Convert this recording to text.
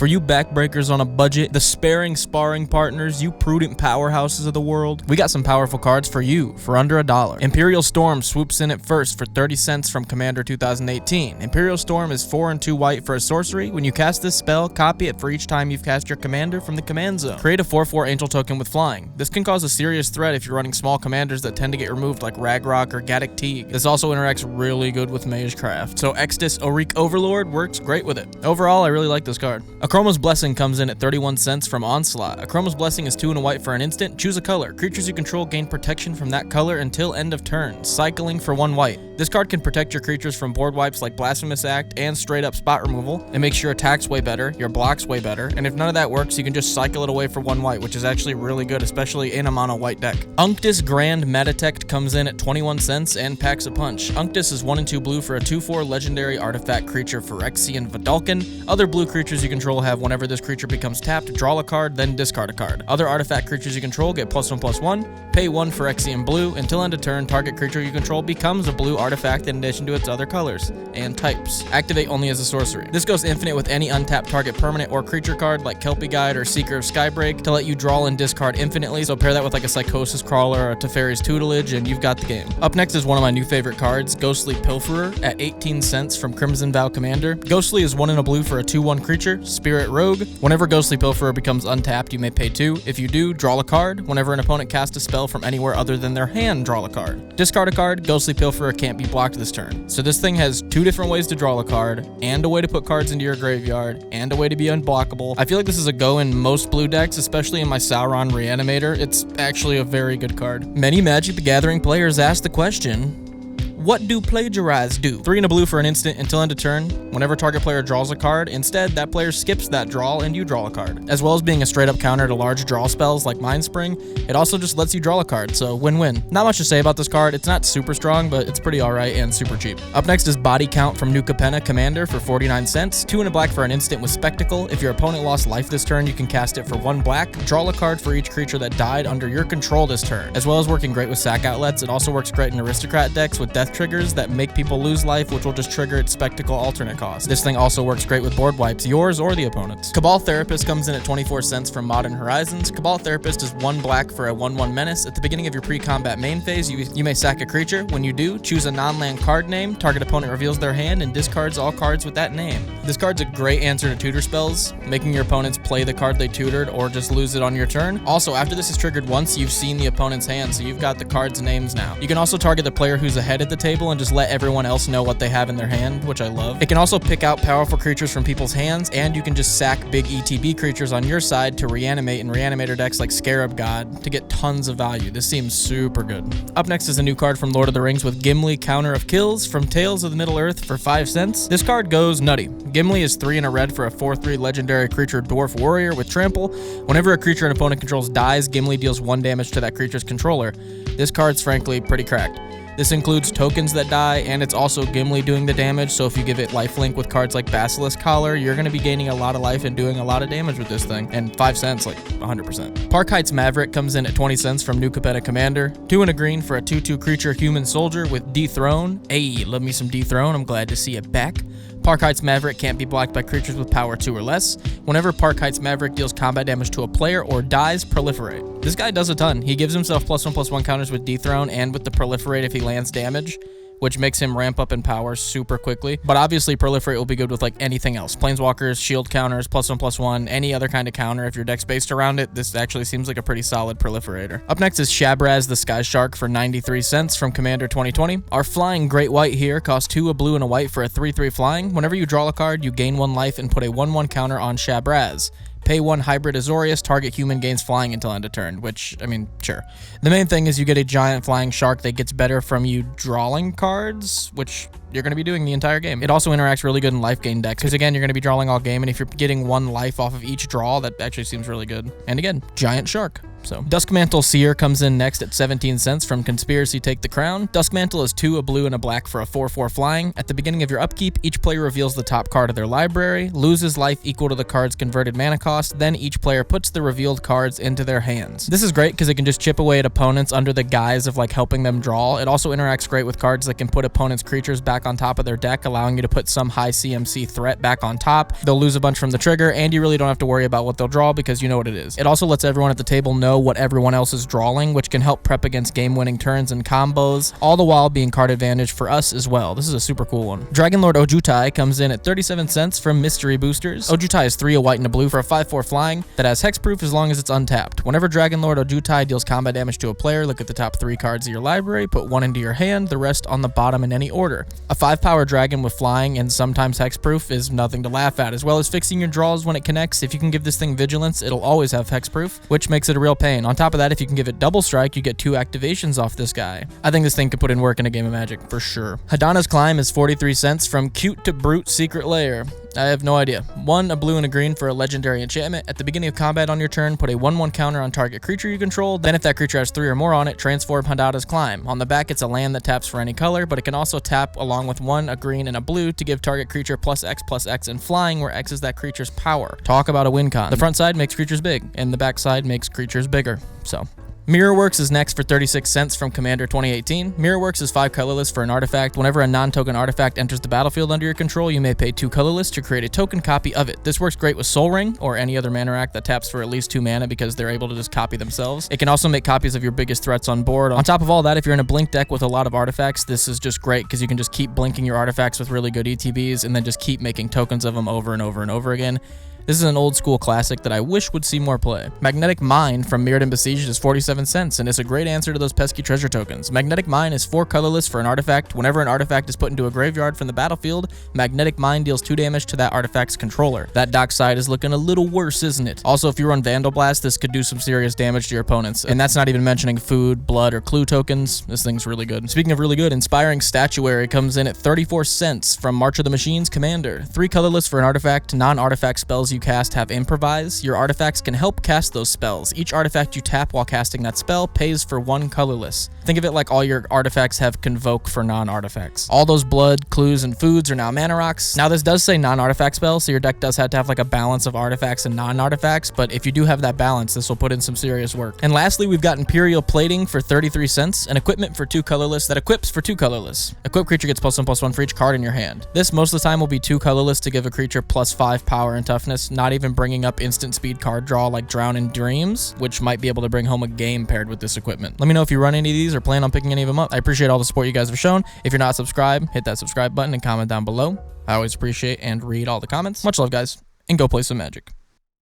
For you backbreakers on a budget, the sparing sparring partners, you prudent powerhouses of the world, we got some powerful cards for you for under $1. Imperial Storm swoops in at first for 30 cents from Commander 2018. Imperial Storm is 4 and 2 white for a sorcery. When you cast this spell, copy it for each time you've cast your commander from the command zone. Create a 4/4 angel token with flying. This can cause a serious threat if you're running small commanders that tend to get removed like Ragnarok or Gaddock Teague. This also interacts really good with Magecraft, so Extus Orik Overlord works great with it. Overall, I really like this card. Akroma's Blessing comes in at 31 cents from Onslaught. Akroma's Blessing is 2 and a white for an instant. Choose a color. Creatures you control gain protection from that color until end of turn, cycling for 1 white. This card can protect your creatures from board wipes like Blasphemous Act and straight up spot removal. It makes your attacks way better, your blocks way better, and if none of that works, you can just cycle it away for 1 white, which is actually really good, especially in a mono white deck. Unctus Grand Metatect comes in at 21 cents and packs a punch. Unctus is 1 and 2 blue for a 2/4 legendary artifact creature Phyrexian Vidalcan. Other blue creatures you control have whenever this creature becomes tapped, draw a card, then discard a card. Other artifact creatures you control get +1/+1, pay 1 Phyrexian blue. Until end of turn, target creature you control becomes a blue artifact in addition to its other colors and types. Activate only as a sorcery. This goes infinite with any untapped target permanent or creature card like Kelpie Guide or Seeker of Skybreak to let you draw and discard infinitely, so pair that with like a Psychosis Crawler or a Teferi's Tutelage and you've got the game. Up next is one of my new favorite cards, Ghostly Pilferer at 18 cents from Crimson Vow Commander. Ghostly is 1 and a blue for a 2/1 creature, Spirit Rogue. Whenever Ghostly Pilferer becomes untapped, you may pay 2. If you do, draw a card. Whenever an opponent casts a spell from anywhere other than their hand, draw a card. Discard a card, Ghostly Pilferer can't be blocked this turn. So this thing has 2 different ways to draw a card, and a way to put cards into your graveyard, and a way to be unblockable. I feel like this is a go in most blue decks, especially in my Sauron Reanimator. It's actually a very good card. Many Magic the Gathering players ask the question, what do Plagiarize do? 3 and a blue for an instant until end of turn. Whenever target player draws a card, instead that player skips that draw and you draw a card. As well as being a straight up counter to large draw spells like Mind Spring, it also just lets you draw a card, so win-win. Not much to say about this card. It's not super strong, but it's pretty alright and super cheap. Up next is Body Count from New Capenna Commander for 49 cents. 2 and a black for an instant with Spectacle. If your opponent lost life this turn, you can cast it for 1 black. Draw a card for each creature that died under your control this turn. As well as working great with sack outlets, it also works great in Aristocrat decks with death triggers that make people lose life, which will just trigger its Spectacle alternate cost. This thing also works great with board wipes, yours or the opponent's. Cabal Therapist comes in at 24 cents from Modern Horizons. Cabal Therapist is 1 black for a 1/1 menace. At the beginning of your pre-combat main phase, you may sack a creature. When you do, choose a non-land card name. Target opponent reveals their hand and discards all cards with that name. This card's a great answer to tutor spells, making your opponents play the card they tutored or just lose it on your turn. Also, after this is triggered once, you've seen the opponent's hand, so you've got the card's names now. You can also target the player who's ahead at the table and just let everyone else know what they have in their hand, which I love. It can also pick out powerful creatures from people's hands, and you can just sack big ETB creatures on your side to reanimate in Reanimator decks like Scarab God to get tons of value. This seems super good. Up next is a new card from Lord of the Rings with Gimli, Counter of Kills from Tales of the Middle Earth for 5 cents. This card goes nutty. Gimli is 3 and a red for a 4/3 legendary creature Dwarf Warrior with Trample. Whenever a creature an opponent controls dies, Gimli deals 1 damage to that creature's controller. This card's frankly pretty cracked. This includes tokens that die, and it's also Gimli doing the damage, so if you give it lifelink with cards like Basilisk Collar, you're going to be gaining a lot of life and doing a lot of damage with this thing, and 5 cents, like 100%. Park Heights Maverick comes in at 20 cents from New Capenna Commander. 2 and a green for a 2/2 creature Human Soldier with Dethrone. Hey, love me some Dethrone, I'm glad to see it back. Park Heights Maverick can't be blocked by creatures with power 2 or less. Whenever Park Heights Maverick deals combat damage to a player or dies, proliferate. This guy does a ton. He gives himself +1/+1 counters with Dethrone and with the proliferate if he lands damage, which makes him ramp up in power super quickly. But obviously proliferate will be good with like anything else. Planeswalkers, shield counters, +1/+1, any other kind of counter. If your deck's based around it, this actually seems like a pretty solid proliferator. Up next is Shabraz the Sky Shark for 93 cents from Commander 2020. Our flying Great White here costs 2 a blue and a white for a 3/3 flying. Whenever you draw a card, you gain 1 life and put a 1/1 counter on Shabraz. Pay 1 Hybrid Azorius, target human gains flying until end of turn, which, I mean, sure. The main thing is you get a giant flying shark that gets better from you drawing cards, which you're going to be doing the entire game. It also interacts really good in life gain decks, because again, you're going to be drawing all game, and if you're getting 1 life off of each draw, that actually seems really good. And again, giant shark. So Duskmantle Seer comes in next at 17 cents from Conspiracy Take the Crown. Duskmantle is 2, a blue and a black for a 4/4 flying. At the beginning of your upkeep, each player reveals the top card of their library, loses life equal to the card's converted mana cost, then each player puts the revealed cards into their hands. This is great because it can just chip away at opponents under the guise of like helping them draw. It also interacts great with cards that can put opponents' creatures back on top of their deck, allowing you to put some high CMC threat back on top. They'll lose a bunch from the trigger, and you really don't have to worry about what they'll draw because you know what it is. It also lets everyone at the table know what everyone else is drawing, which can help prep against game-winning turns and combos, all the while being card advantage for us as well. This is a super cool one. Dragonlord Ojutai comes in at 37 cents from Mystery Boosters. Ojutai is 3, a white and a blue for a 5/4 flying that has hexproof as long as it's untapped. Whenever Dragonlord Ojutai deals combat damage to a player, look at the top 3 cards of your library, put 1 into your hand, the rest on the bottom in any order. A 5-power dragon with flying and sometimes hexproof is nothing to laugh at, as well as fixing your draws when it connects. If you can give this thing vigilance, it'll always have hexproof, which makes it a real pain. On top of that, if you can give it double strike, you get 2 activations off this guy. I think this thing could put in work in a game of Magic for sure. Hadana's Climb is 43 cents from Cute to Brute Secret Lair. I have no idea. 1, a blue and a green for a legendary enchantment. At the beginning of combat on your turn, put a 1/1 counter on target creature you control. Then if that creature has 3 or more on it, transform Hadana's Climb. On the back, it's a land that taps for any color, but it can also tap along with 1, a green, and a blue to give target creature +X/+X in flying, where X is that creature's power. Talk about a win con. The front side makes creatures big, and the back side makes creatures bigger. So Mirrorworks is next for 36 cents from Commander 2018. Mirrorworks is 5 colorless for an artifact. Whenever a non-token artifact enters the battlefield under your control, you may pay 2 colorless to create a token copy of it. This works great with Soul Ring or any other mana rack that taps for at least 2 mana because they're able to just copy themselves. It can also make copies of your biggest threats on board. On top of all that, if you're in a blink deck with a lot of artifacts, this is just great because you can just keep blinking your artifacts with really good ETBs and then just keep making tokens of them over and over and over again. This is an old school classic that I wish would see more play. Magnetic Mine from Mirrored and Besieged is 47 cents, and it's a great answer to those pesky treasure tokens. Magnetic Mine is 4 colorless for an artifact. Whenever an artifact is put into a graveyard from the battlefield, Magnetic Mine deals 2 damage to that artifact's controller. That dock side is looking a little worse, isn't it? Also, if you run Vandal Blast, this could do some serious damage to your opponents. And that's not even mentioning food, blood, or clue tokens. This thing's really good. Speaking of really good, Inspiring Statuary comes in at 34 cents from March of the Machines Commander. 3 colorless for an artifact. Non-artifact spells you cast have Improvise. Your artifacts can help cast those spells. Each artifact you tap while casting that spell pays for 1 colorless. Think of it like all your artifacts have Convoke for non-artifacts. All those blood, clues, and foods are now mana rocks. Now this does say non-artifact spells, so your deck does have to have like a balance of artifacts and non-artifacts, but if you do have that balance, this will put in some serious work. And lastly, we've got Imperial Plating for 33 cents, an equipment for 2 colorless that equips for 2 colorless. Equip creature gets +1/+1 for each card in your hand. This most of the time will be 2 colorless to give a creature +5 power and toughness, not even bringing up instant speed card draw like Drown in Dreams, which might be able to bring home a game paired with this equipment. Let me know if you run any of these or plan on picking any of them up. I appreciate all the support you guys have shown. If you're not subscribed, hit that subscribe button and comment down below. I always appreciate and read all the comments. Much love, guys, and go play some Magic.